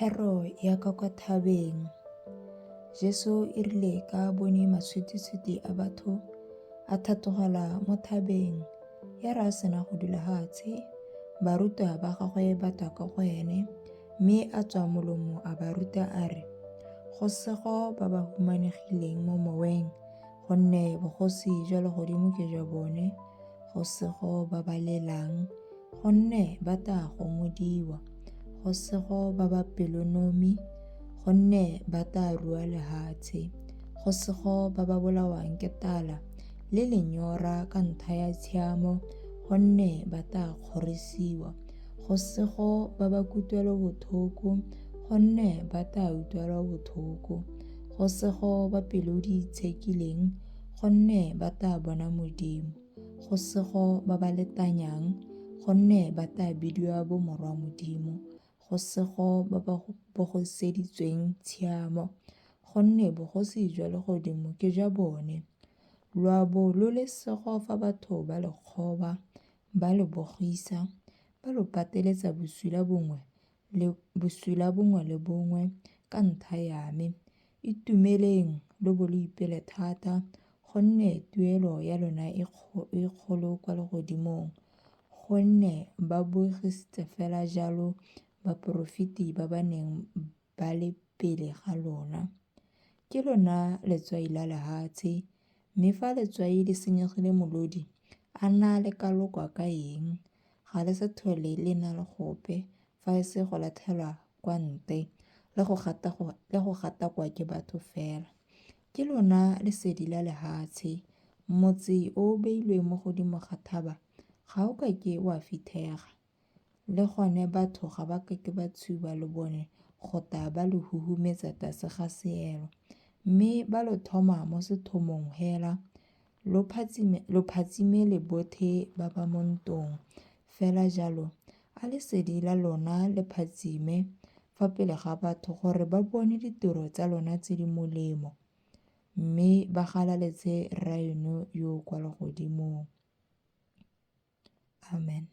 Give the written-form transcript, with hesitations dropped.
Thero ya ka kwa thabeng. Jesu e rile ka bone matshwiti-tshwiti a batho a thatogela mo thabeng, ya re a sena go dula fatshe, barutwa ba gagwe ba twa ka go ene, mme a tswa molomo a ba ruta a re, go sego ba ba humanegileng mo moweng, gonne bogosi jwa legodimo ke jwa bone, go sego ba ba lelang, gonne ba tla gomodiwa, go sego ba ba pelonomi, gonne ba tla rua lefatshe, go sego ba ba bolawang ke tala le lenyora ka ntlha ya tshiamo, gonne ba tla kgorisiwa, go sego ba ba kutlwelo botlhoko, gonne ba tla utlwelwa botlhoko, go sego ba pelo di itshekileng, gonne ba tla bona Modimo, go sego ba ba letanyang, gonne ba tla bidiwa bomorwa Modimo, go sego ba ba bogoseditsweng tshiamo, gonne bogosi jwa legodimo ke jwa bone. Lwabo lo lesego fa batho ba le kgoba, ba le bogisa, ba lo pateletsa bosula bongwe le bongwe ka ntlha ya me. Itumeleng lo bo lo ipele thata, gonne tuelo ya lona e kgolo kwa legodimong, gonne ba bogisitse fela jalo baporofeti ba ba neng ba le pele ga lona. Ke lona letswai la lefatshe, mme fa letswai le senyegile molodi, a na le ka lokwa ka eng? Ga le sa tlhole le na le gope fa e se go latlhelwa kwa ntle le go gatakwa ke batho fela. Ke lona lesedi la lefatshe. Motse o beilweng mo godimo ga thaba ga o kake wa fithega, le gone batho ga ba kake ba tshuba le bone go tla ba le huhumetsa tlase ga seelo, mme ba lo thoma mo sethomong fela, lo phatsimele botlhe ba ba mo ntong. Fela jalo a lesedi la lona le phatsime fa pele ga batho gore ba bone ditiro tsa lona tse di molemo, mme ba galaletse Rraeno yo o kwa legodimong. Amen.